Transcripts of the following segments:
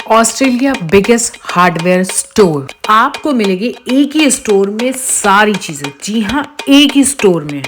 Australia biggest hardware store. आपको मिलेगी एक ही स्टोर में सारी चीजें। जी हाँ, एक ही स्टोर में।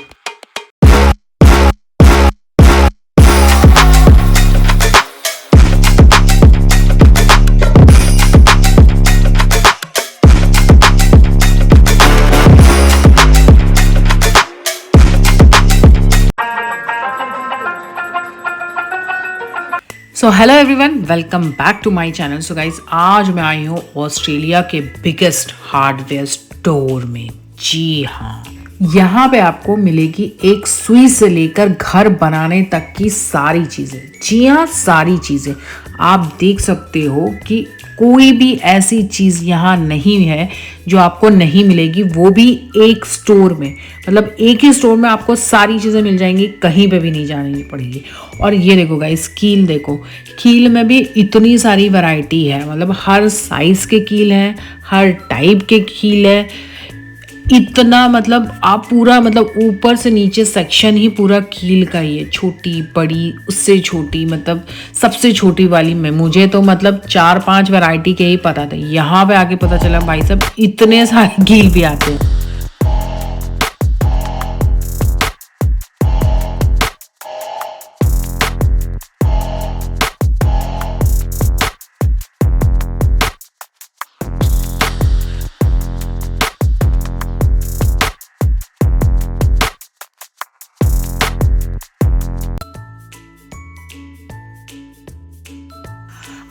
So hello everyone, welcome back to my channel. So guys, आज मैं आई हूँ ऑस्ट्रेलिया के बिगेस्ट हार्डवेयर स्टोर में। जी हाँ, यहाँ पे आपको मिलेगी एक सुई से लेकर घर बनाने तक की सारी चीज़ें। जी हाँ, सारी चीज़ें आप देख सकते हो कि कोई भी ऐसी चीज़ यहाँ नहीं है जो आपको नहीं मिलेगी, वो भी एक स्टोर में। मतलब एक ही स्टोर में आपको सारी चीज़ें मिल जाएंगी, कहीं पे भी नहीं जानी पड़ेगी। और ये देखो गाइस, कील देखो, कील में भी इतनी सारी वैरायटी है। मतलब हर साइज़ के कील हैं, हर टाइप के कील है। इतना मतलब आप पूरा मतलब ऊपर से नीचे सेक्शन ही पूरा कील का ही है। छोटी बड़ी उससे छोटी, मतलब सबसे छोटी वाली में मुझे तो मतलब 4-5 वैरायटी के ही पता थे। यहाँ पे आके पता चला भाई साहब इतने सारे कील भी आते हैं।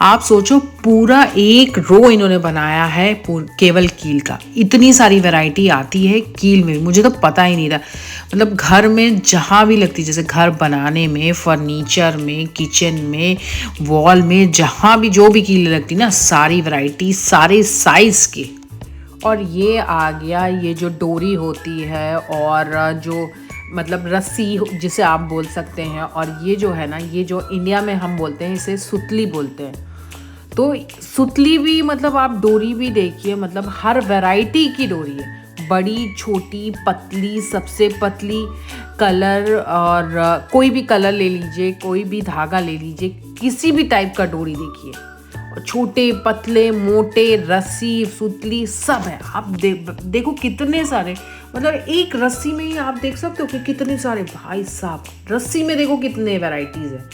आप सोचो, पूरा एक रो इन्होंने बनाया है केवल कील का। इतनी सारी वैरायटी आती है कील में, मुझे तो पता ही नहीं था। मतलब घर में जहाँ भी लगती, जैसे घर बनाने में, फर्नीचर में, किचन में, वॉल में, जहाँ भी जो भी कील लगती ना, सारी वैरायटी, सारे साइज के। और ये आ गया ये जो डोरी होती है, और जो मतलब रस्सी जिसे आप बोल सकते हैं। और ये जो है ना, ये जो इंडिया में हम बोलते हैं इसे सुतली बोलते हैं। तो सुतली भी मतलब आप डोरी भी देखिए, मतलब हर वैरायटी की डोरी है। बड़ी, छोटी, पतली, सबसे पतली, कलर, और कोई भी कलर ले लीजिए, कोई भी धागा ले लीजिए, किसी भी टाइप का डोरी देखिए। और छोटे, पतले, मोटे, रस्सी, सुतली सब है। आप देखो कितने सारे, मतलब एक रस्सी में ही आप देख सकते हो कि कितने सारे। भाई साहब, रस्सी में देखो कितने वैरायटीज है,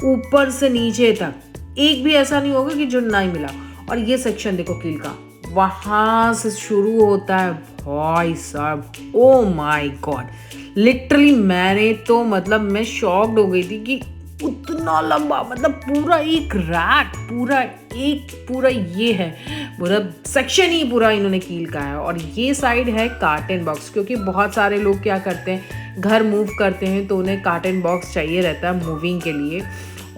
ऊपर से नीचे तक। एक भी ऐसा नहीं होगा कि जो नहीं मिला। और ये सेक्शन देखो कील का, वहां से शुरू होता है। भाई साहब, ओ माय गॉड, लिटरली मैंने तो मतलब मैं शॉक्ड हो गई थी कि उतना लंबा, मतलब पूरा एक रैक, पूरा ये है, पूरा सेक्शन ही पूरा इन्होंने कील का है। और ये साइड है कार्टन बॉक्स, क्योंकि बहुत सारे लोग क्या करते हैं, घर मूव करते हैं तो उन्हें कार्टन बॉक्स चाहिए रहता है मूविंग के लिए।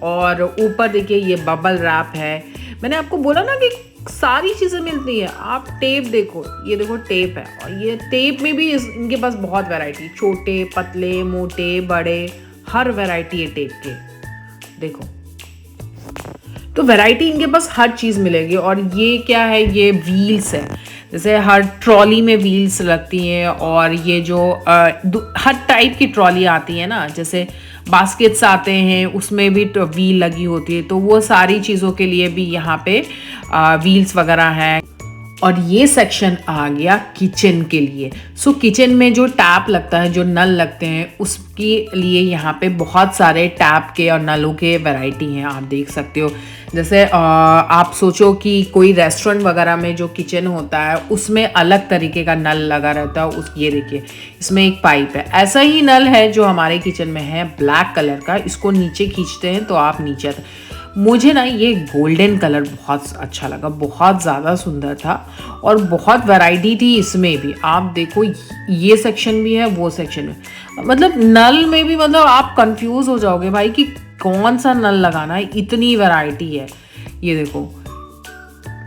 और ऊपर देखिए ये बबल रैप है। मैंने आपको बोला ना कि सारी चीज़ें मिलती है। आप टेप देखो, ये देखो टेप है, और ये टेप में भी इनके पास बहुत वैरायटी, छोटे, पतले, मोटे, बड़े, हर वैरायटी है टेप के। देखो, तो वैरायटी इनके पास हर चीज़ मिलेगी। और ये क्या है, ये व्हील्स है। जैसे हर ट्रॉली में व्हील्स लगती हैं, और ये जो हर टाइप की ट्रॉली आती है ना, जैसे बास्केट्स आते हैं उसमें भी व्हील लगी होती है। तो वो सारी चीज़ों के लिए भी यहाँ पे व्हील्स वगैरह हैं। और ये सेक्शन आ गया किचन के लिए। सो किचन में जो टैप लगता है, जो नल लगते हैं, उसके लिए यहाँ पे बहुत सारे टैप के और नलों के वैरायटी हैं। आप देख सकते हो, जैसे आप सोचो कि कोई रेस्टोरेंट वगैरह में जो किचन होता है उसमें अलग तरीके का नल लगा रहता है। ये देखिए, इसमें एक पाइप है। ऐसा ही नल है जो हमारे किचन में है, ब्लैक कलर का। इसको नीचे खींचते हैं तो आप नीचे। मुझे ना ये गोल्डन कलर बहुत अच्छा लगा, बहुत ज़्यादा सुंदर था, और बहुत वैरायटी थी इसमें भी। आप देखो, ये सेक्शन भी है, वो सेक्शन में, मतलब नल में भी, मतलब आप कंफ्यूज हो जाओगे भाई कि कौन सा नल लगाना है, इतनी वैरायटी है। ये देखो,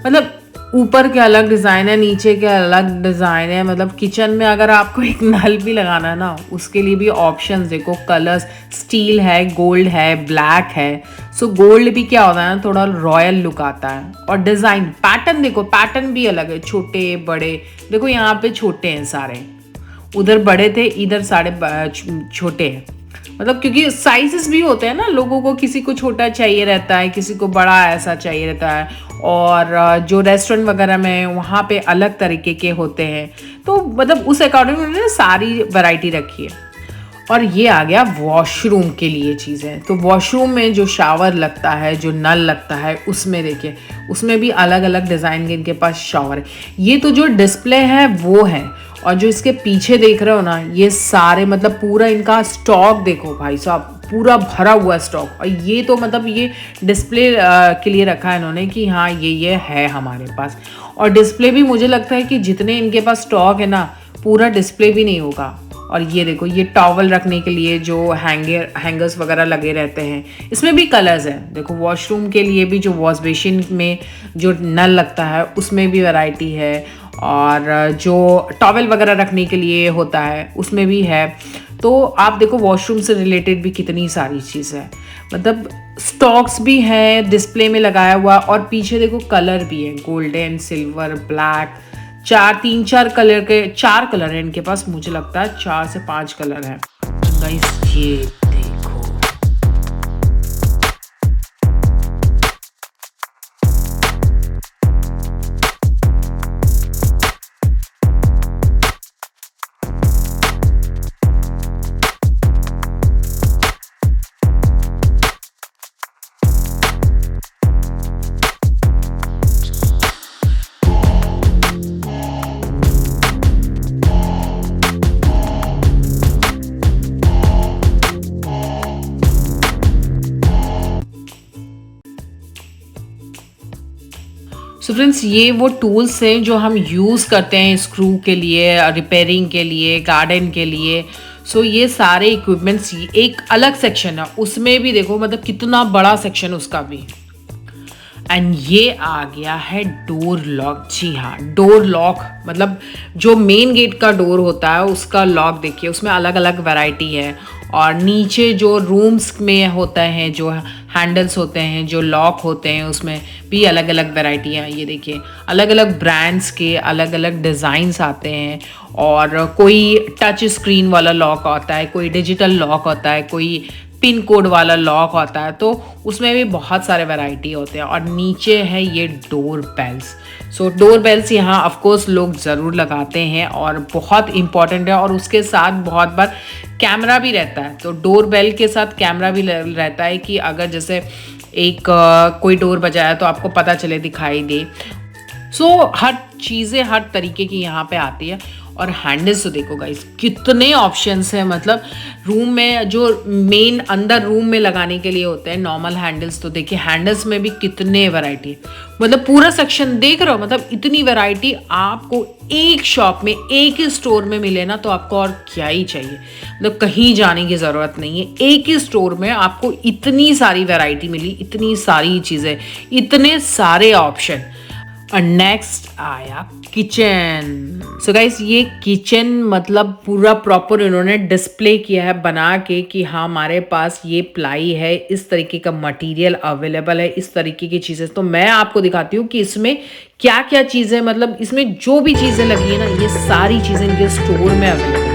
मतलब ऊपर के अलग डिज़ाइन है, नीचे के अलग डिज़ाइन है। मतलब किचन में अगर आपको एक नल भी लगाना है ना, उसके लिए भी ऑप्शंस देखो। कलर्स स्टील है, गोल्ड है, ब्लैक है। सो गोल्ड भी क्या होता है ना, थोड़ा रॉयल लुक आता है। और डिज़ाइन पैटर्न देखो, पैटर्न भी अलग है, छोटे बड़े। देखो यहाँ पे छोटे हैं सारे, उधर बड़े थे, इधर सारे छोटे हैं। मतलब क्योंकि साइजेस भी होते हैं ना लोगों को, किसी को छोटा चाहिए रहता है, किसी को बड़ा ऐसा चाहिए रहता है, और जो रेस्टोरेंट वगैरह में वहाँ पे अलग तरीके के होते हैं, तो मतलब उस अकॉर्डिंग उन्होंने सारी वैरायटी रखी है। और ये आ गया वॉशरूम के लिए चीज़ें। तो वॉशरूम में जो शावर लगता है, जो नल लगता है, उसमें देखिए उसमें भी अलग अलग डिज़ाइन के इनके पास शावर है। ये तो जो डिस्प्ले है वो है, और जो इसके पीछे देख रहे हो ना, ये सारे मतलब पूरा इनका स्टॉक देखो भाई साहब, पूरा भरा हुआ स्टॉक। और ये तो मतलब ये डिस्प्ले के लिए रखा है इन्होंने कि हाँ ये है हमारे पास। और डिस्प्ले भी मुझे लगता है कि जितने इनके पास स्टॉक है ना, पूरा डिस्प्ले भी नहीं होगा। और ये देखो, ये टॉवल रखने के लिए जो हैंगर्स वगैरह लगे रहते हैं, इसमें भी कलर्स हैं। देखो वॉशरूम के लिए भी जो वॉश बेसिन में जो नल लगता है उसमें भी वैरायटी है, और जो टॉवल वगैरह रखने के लिए होता है उसमें भी है। तो आप देखो वॉशरूम से रिलेटेड भी कितनी सारी चीज़ है, मतलब स्टॉक्स भी हैं डिस्प्ले में लगाया हुआ, और पीछे देखो कलर भी है, गोल्डन, सिल्वर, ब्लैक, तीन चार कलर के, 4 कलर है इनके पास, मुझे लगता है 4 से 5 कलर है गाइस। ये देखो, सो फ्रेंड्स ये वो टूल्स हैं जो हम यूज़ करते हैं स्क्रू के लिए, रिपेयरिंग के लिए, गार्डन के लिए। सो ये सारे इक्विपमेंट्स एक अलग सेक्शन है, उसमें भी देखो मतलब कितना बड़ा सेक्शन उसका भी। एंड ये आ गया है डोर लॉक। जी हाँ, डोर लॉक मतलब जो मेन गेट का डोर होता है उसका लॉक देखिए, उसमें अलग अलग वैरायटी है। और नीचे जो रूम्स में होते हैं, जो हैंडल्स होते हैं, जो लॉक होते हैं, उसमें भी अलग अलग वैरायटी हैं। ये देखिए अलग अलग ब्रांड्स के अलग अलग डिज़ाइंस आते हैं, और कोई टच स्क्रीन वाला लॉक होता है, कोई डिजिटल लॉक होता है, कोई पिन कोड वाला लॉक होता है। तो उसमें भी बहुत सारे वैरायटी होते हैं। और नीचे है ये डोर बेल्स। सो डोर बेल्स यहाँ ऑफ कोर्स लोग ज़रूर लगाते हैं और बहुत इम्पॉर्टेंट है। और उसके साथ बहुत बार कैमरा भी रहता है, तो डोर बेल के साथ कैमरा भी रहता है कि अगर जैसे एक कोई डोर बजाया तो आपको पता चले, दिखाई दे। सो हर चीज़ें हर तरीके की यहाँ पे आती है। और हैंडल्स तो देखो गाइस कितने ऑप्शंस हैं, मतलब रूम में जो मेन अंदर रूम में लगाने के लिए होते हैं नॉर्मल हैंडल्स, तो देखिए हैंडल्स में भी कितने वैरायटी है। मतलब पूरा सेक्शन देख रहे हो, मतलब इतनी वैरायटी आपको एक शॉप में, एक ही स्टोर में मिले ना, तो आपको और क्या ही चाहिए। मतलब कहीं जाने की ज़रूरत नहीं है, एक ही स्टोर में आपको इतनी सारी वैरायटी मिली, इतनी सारी चीज़ें, इतने सारे ऑप्शन। और नेक्स्ट आया किचन। सो गाइस ये किचन मतलब पूरा प्रॉपर इन्होंने डिस्प्ले किया है बना के कि हाँ हमारे पास ये प्लाई है, इस तरीके का मटेरियल अवेलेबल है, इस तरीके की चीज़ें। तो मैं आपको दिखाती हूँ कि इसमें क्या क्या चीज़ें, मतलब इसमें जो भी चीज़ें लगी है ना, ये सारी चीज़ें इनके स्टोर में अवेलेबल है।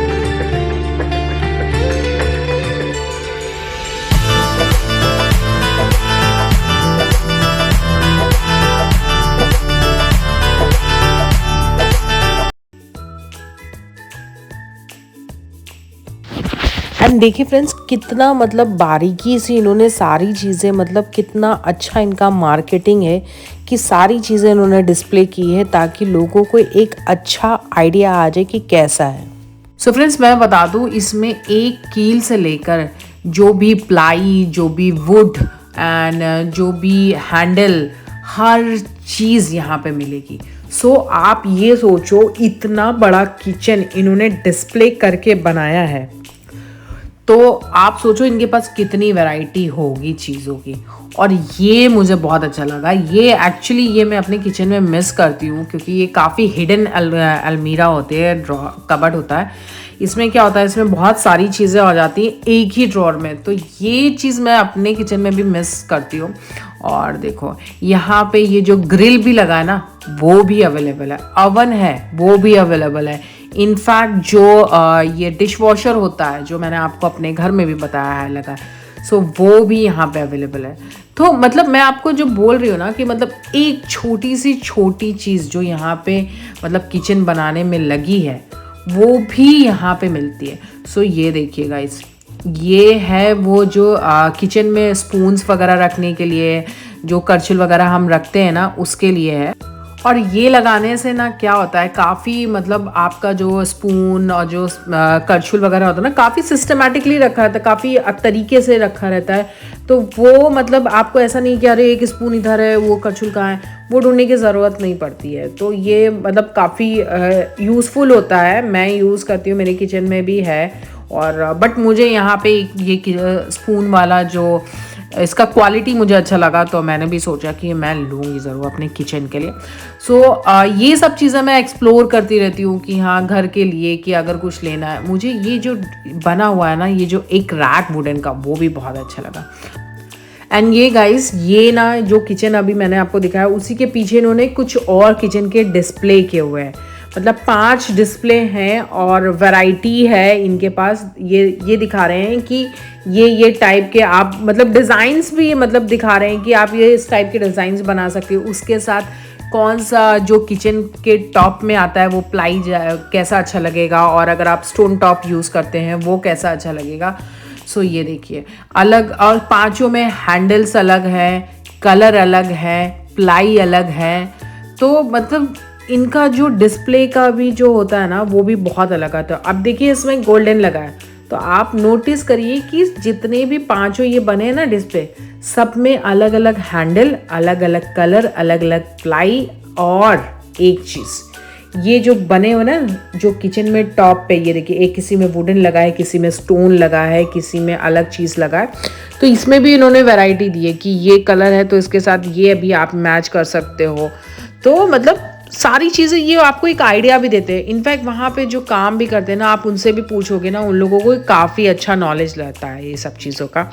एंड देखिए फ्रेंड्स कितना मतलब बारीकी से इन्होंने सारी चीज़ें, मतलब कितना अच्छा इनका मार्केटिंग है कि सारी चीज़ें इन्होंने डिस्प्ले की है ताकि लोगों को एक अच्छा आइडिया आ जाए कि कैसा है। सो फ्रेंड्स मैं बता दूं, इसमें एक कील से लेकर जो भी प्लाई, जो भी वुड एंड जो भी हैंडल, हर चीज़ यहाँ पे मिलेगी। सो आप ये सोचो इतना बड़ा किचन इन्होंने डिस्प्ले करके बनाया है, तो आप सोचो इनके पास कितनी वैरायटी होगी चीज़ों की। और ये मुझे बहुत अच्छा लगा, ये एक्चुअली ये मैं अपने किचन में मिस करती हूँ क्योंकि ये काफ़ी हिडन अलमीरा होते हैं, कबर्ड होता है। इसमें क्या होता है, इसमें बहुत सारी चीज़ें हो जाती हैं एक ही ड्रॉर में, तो ये चीज़ मैं अपने किचन में भी मिस करती हूँ। और देखो यहाँ पे ये जो ग्रिल भी लगा है ना, वो भी अवेलेबल है, अवन है वो भी अवेलेबल है, इनफैक्ट जो ये डिश वॉशर होता है जो मैंने आपको अपने घर में भी बताया है लगा, सो वो भी यहाँ पे अवेलेबल है। तो मतलब मैं आपको जो बोल रही हूँ ना कि मतलब एक छोटी सी छोटी चीज़ जो यहाँ पे मतलब किचन बनाने में लगी है वो भी यहाँ पे मिलती है। सो ये देखिए गाइस, ये है वो जो किचन में स्पून्स वगैरह रखने के लिए, जो करछुल वगैरह हम रखते हैं ना उसके लिए है। और ये लगाने से ना क्या होता है, काफ़ी मतलब आपका जो स्पून और जो करछुल वगैरह होता है ना काफ़ी सिस्टमेटिकली रखा रहता है, काफ़ी तरीके से रखा रहता है। तो वो मतलब आपको ऐसा नहीं कि अरे एक स्पून इधर है वो करछुल कहाँ है, वो ढूंढने की ज़रूरत नहीं पड़ती है। तो ये मतलब काफ़ी यूज़फुल होता है, मैं यूज़ करती हूँ, मेरे किचन में भी है। और बट मुझे यहाँ पे ये स्पून वाला जो इसका क्वालिटी मुझे अच्छा लगा तो मैंने भी सोचा कि मैं लूँगी ज़रूर अपने किचन के लिए। सो ये सब चीज़ें मैं एक्सप्लोर करती रहती हूँ कि हाँ घर के लिए कि अगर कुछ लेना है। मुझे ये जो बना हुआ है ना, ये जो एक रैक वुडन का, वो भी बहुत अच्छा लगा। एंड ये गाइस, ये ना जो किचन अभी मैंने आपको दिखाया उसी के पीछे इन्होंने कुछ और किचन के डिस्प्ले किए हुए हैं। मतलब 5 डिस्प्ले हैं और वैरायटी है इनके पास। ये दिखा रहे हैं कि ये टाइप के आप मतलब डिज़ाइंस भी मतलब दिखा रहे हैं कि आप ये इस टाइप के डिज़ाइंस बना सकते हो। उसके साथ कौन सा जो किचन के टॉप में आता है वो प्लाई कैसा अच्छा लगेगा, और अगर आप स्टोन टॉप यूज़ करते हैं वो कैसा अच्छा लगेगा। सो ये देखिए अलग, और पांचों में हैंडल्स अलग है, कलर अलग है, प्लाई अलग है। तो मतलब इनका जो डिस्प्ले का भी जो होता है ना वो भी बहुत अलग आता है। अब देखिए इसमें गोल्डन लगा है, तो आप नोटिस करिए कि जितने भी पांचों ये बने हैं ना डिस्प्ले, सब में अलग अलग हैंडल, अलग अलग कलर, अलग अलग प्लाई। और एक चीज़ ये जो बने हुए ना जो किचन में टॉप पे, ये देखिए एक किसी में वुडन लगा है, किसी में स्टोन लगा है, किसी में अलग चीज़ लगा है। तो इसमें भी इन्होंने वैरायटी दी है कि ये कलर है तो इसके साथ ये अभी आप मैच कर सकते हो। तो मतलब सारी चीज़ें ये आपको एक आइडिया भी देते हैं। इनफैक्ट वहाँ पे जो काम भी करते हैं ना, आप उनसे भी पूछोगे ना, उन लोगों को काफ़ी अच्छा नॉलेज रहता है ये सब चीज़ों का,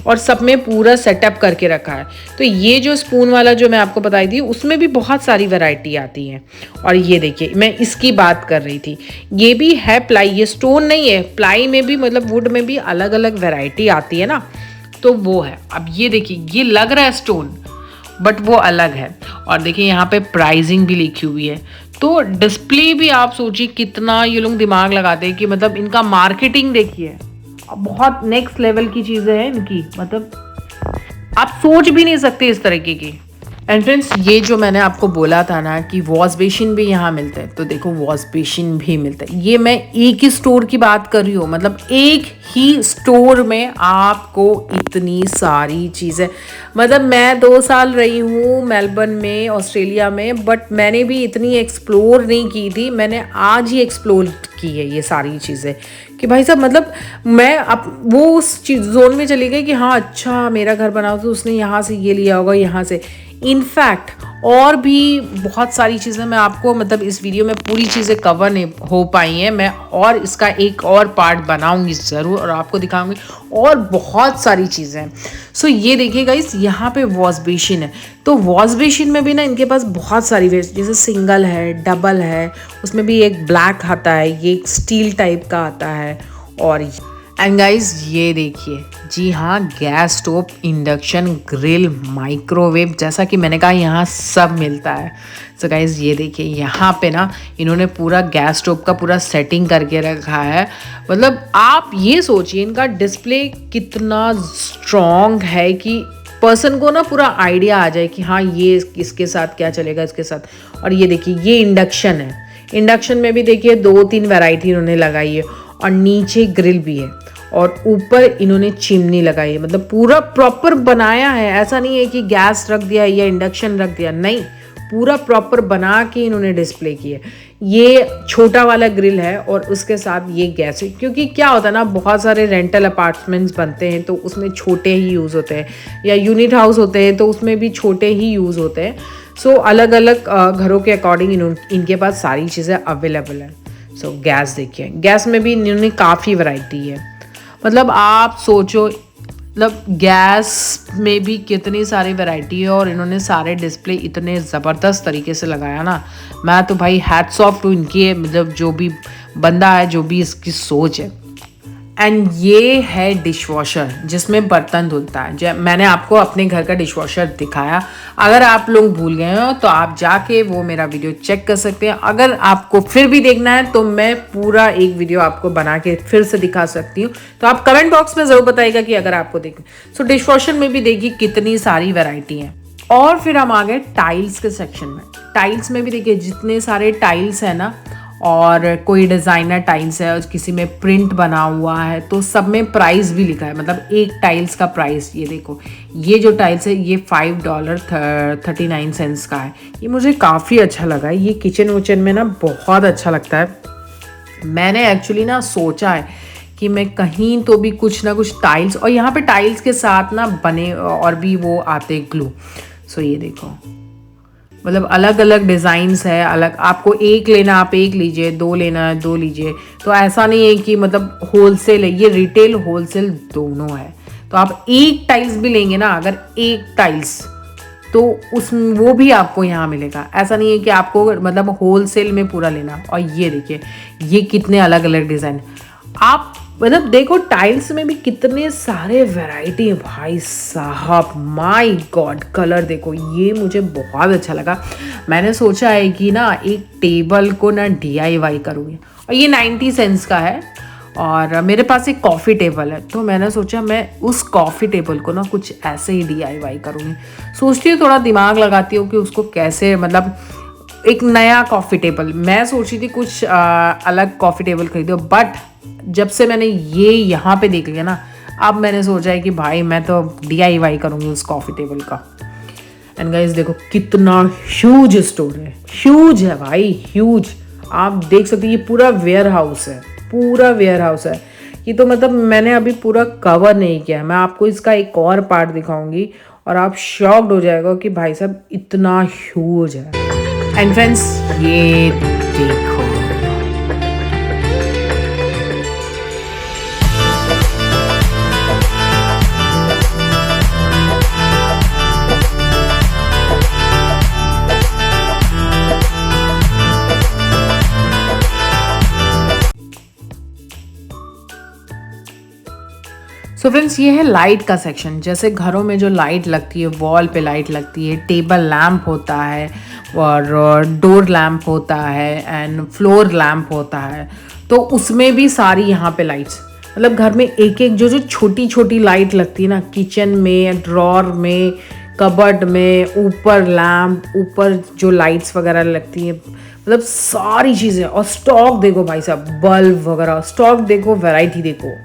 और सब में पूरा सेटअप करके रखा है। तो ये जो स्पून वाला जो मैं आपको बताई थी उसमें भी बहुत सारी वैरायटी आती है। और ये देखिए मैं इसकी बात कर रही थी, ये भी है प्लाई, ये स्टोन नहीं है, प्लाई में भी मतलब वुड में भी अलग अलग वैरायटी आती है ना, तो वो है। अब ये देखिए ये लग रहा है स्टोन बट वो अलग है। और देखिए यहाँ पे प्राइसिंग भी लिखी हुई है। तो डिस्प्ले भी आप सोचिए कितना ये लोग दिमाग लगाते हैं कि मतलब इनका मार्केटिंग देखिए, बहुत नेक्स्ट लेवल की चीज़ें हैं इनकी, मतलब आप सोच भी नहीं सकते इस तरीके की। एंड फ्रेंड्स, ये जो मैंने आपको बोला था ना कि वॉश बेसिन भी यहाँ मिलता है, तो देखो वॉश बेसिन भी मिलता है। ये मैं एक ही स्टोर की बात कर रही हूँ, मतलब एक ही स्टोर में आपको इतनी सारी चीज़ें, मतलब मैं 2 साल रही हूँ मेलबर्न में, ऑस्ट्रेलिया में, बट मैंने भी इतनी एक्सप्लोर नहीं की थी। मैंने आज ही एक्सप्लोर की है ये सारी चीज़ें कि भाई साहब मतलब मैं अब वो उस चीज़ जोन में चली गई कि हाँ अच्छा मेरा घर बना तो उसने यहाँ से ये लिया होगा, यहाँ से। इनफैक्ट और भी बहुत सारी चीज़ें मैं आपको मतलब इस वीडियो में पूरी चीज़ें कवर नहीं हो पाई हैं, मैं और इसका एक और पार्ट बनाऊंगी ज़रूर और आपको दिखाऊंगी और बहुत सारी चीज़ें हैं। सो ये देखिए गाइस, यहाँ पे वॉश बेसिन है, तो वॉश बेसिन में भी ना इनके पास बहुत सारी वेस्ट, जैसे सिंगल है, डबल है, उसमें भी एक ब्लैक आता है, ये एक स्टील टाइप का आता है। और एंड गाइस ये देखिए, जी हाँ, gas stove, induction, grill, microwave, जैसा कि मैंने कहा यहाँ सब मिलता है। सो गाइस ये देखिए यहाँ पे ना इन्होंने पूरा गैस स्टोव का पूरा सेटिंग करके रखा है। मतलब आप ये सोचिए इनका डिस्प्ले कितना स्ट्रॉन्ग है कि पर्सन को ना पूरा आइडिया आ जाए कि हाँ ये इसके साथ क्या चलेगा, इसके साथ। और ये देखिए ये इंडक्शन है, इंडक्शन में भी देखिए 2-3 वैरायटी इन्होंने लगाई है, और नीचे ग्रिल भी है, और ऊपर इन्होंने चिमनी लगाई है। मतलब पूरा प्रॉपर बनाया है, ऐसा नहीं है कि गैस रख दिया या इंडक्शन रख दिया, नहीं, पूरा प्रॉपर बना के इन्होंने डिस्प्ले किया। ये छोटा वाला ग्रिल है और उसके साथ ये गैस है, क्योंकि क्या होता है ना बहुत सारे रेंटल अपार्टमेंट्स बनते हैं तो उसमें छोटे ही यूज़ होते हैं, या यूनिट हाउस होते हैं तो उसमें भी छोटे ही यूज़ होते हैं। सो अलग अलग घरों के अकॉर्डिंग इनके पास सारी चीज़ें अवेलेबल हैं। सो गैस देखिए, गैस में भी इन्होंने काफ़ी वैरायटी है। मतलब आप सोचो, मतलब गैस में भी कितनी सारी वैरायटी है, और इन्होंने सारे डिस्प्ले इतने ज़बरदस्त तरीके से लगाया ना, मैं तो भाई हैट्स ऑफ टू इनकी, मतलब जो भी बंदा है जो भी इसकी सोच है। एंड ये है डिश वॉशर जिसमें बर्तन धुलता है। जब मैंने आपको अपने घर का डिश वॉशर दिखाया, अगर आप लोग भूल गए हो तो आप जाके वो मेरा वीडियो चेक कर सकते हैं। अगर आपको फिर भी देखना है तो मैं पूरा एक वीडियो आपको बना के फिर से दिखा सकती हूँ, तो आप कमेंट बॉक्स में ज़रूर बताइएगा कि अगर आपको देखना। सो डिश वॉशर में भी देखिए कितनी सारी वेराइटी है। और फिर हम आ गए टाइल्स के सेक्शन में। टाइल्स में भी देखिए जितने सारे टाइल्स है ना, और कोई डिज़ाइनर टाइल्स है, किसी में प्रिंट बना हुआ है, तो सब में प्राइस भी लिखा है, मतलब एक टाइल्स का प्राइस। ये देखो, ये जो टाइल्स है ये $5.39 का है। ये मुझे काफ़ी अच्छा लगा है। ये किचन विचन में ना बहुत अच्छा लगता है। मैंने एक्चुअली ना सोचा है कि मैं कहीं तो भी कुछ ना कुछ टाइल्स, और यहाँ पे टाइल्स के साथ ना बने और भी वो आते ग्लू। सो ये देखो, मतलब अलग अलग डिज़ाइंस है, अलग। आपको एक लेना आप एक लीजिए, दो लेना है दो लीजिए। तो ऐसा नहीं है कि मतलब होलसेल है, ये रिटेल होलसेल दोनों है। तो आप एक टाइल्स भी लेंगे ना, अगर एक टाइल्स, तो उस वो भी आपको यहाँ मिलेगा। ऐसा नहीं है कि आपको मतलब होलसेल में पूरा लेना। और ये देखिए ये कितने अलग अलग डिज़ाइन। आप मतलब देखो टाइल्स में भी कितने सारे वैरायटी है भाई साहब, माय गॉड। कलर देखो, ये मुझे बहुत अच्छा लगा। मैंने सोचा है कि ना एक टेबल को ना DIY करूँगी, और ये 90 सेंट्स का है। और मेरे पास एक कॉफ़ी टेबल है, तो मैंने सोचा मैं उस कॉफ़ी टेबल को ना कुछ ऐसे ही DIY करूँगी। सोचती हूँ, थोड़ा दिमाग लगाती हूँ कि उसको कैसे, मतलब एक नया कॉफ़ी टेबल। मैं सोच रही थी कुछ अलग कॉफ़ी टेबल खरीदो, बट जब से मैंने ये यहाँ पे देख लिया ना, अब मैंने सोचा है कि भाई मैं तो DIY करूँगी उस कॉफ़ी टेबल का। एंड गाइस देखो कितना ह्यूज स्टोर है, ह्यूज है भाई, ह्यूज। आप देख सकते हैं ये पूरा वेयर हाउस है, पूरा वेयर हाउस है। ये तो मतलब मैंने अभी पूरा कवर नहीं किया है। मैं आपको इसका एक और पार्ट दिखाऊंगी और आप शॉक्ड हो जाएगा कि भाई साहब इतना ह्यूज है। एंड फ्रेंड्स ये देखो, सो फ्रेंड्स ये है लाइट का सेक्शन। जैसे घरों में जो लाइट लगती है, वॉल पे लाइट लगती है, टेबल लैम्प होता है, और डोर लैम्प होता है, एंड फ्लोर लैम्प होता है। तो उसमें भी सारी यहाँ पे लाइट्स, मतलब घर में एक एक जो छोटी छोटी लाइट लगती है ना, किचन में, ड्रॉर में, कबर्ड में, ऊपर लैम्प, ऊपर जो लाइट्स वगैरह लगती हैं, मतलब सारी चीज़ें। और स्टॉक देखो भाई साहब, बल्ब वगैरह स्टॉक देखो, वैरायटी देखो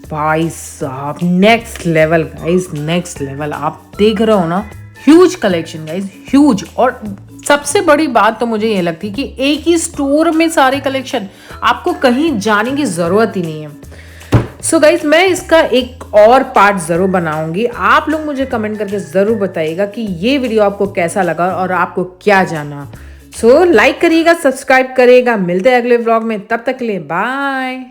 भाई साहब, next level guys, next level. आप देख रहे हो ना, ह्यूज कलेक्शन गाइस, ह्यूज। और सबसे बड़ी बात तो मुझे ये लगती है कि एक ही स्टोर में सारे कलेक्शन, आपको कहीं जाने की ज़रूरत ही नहीं है। सो गाइस मैं इसका एक और पार्ट ज़रूर बनाऊंगी। आप लोग मुझे कमेंट करके ज़रूर बताइएगा कि ये वीडियो आपको कैसा लगा और आपको क्या जाना। सो लाइक करिएगा, सब्सक्राइब करिएगा। मिलते हैं अगले व्लॉग में, तब तक के लिए बाय।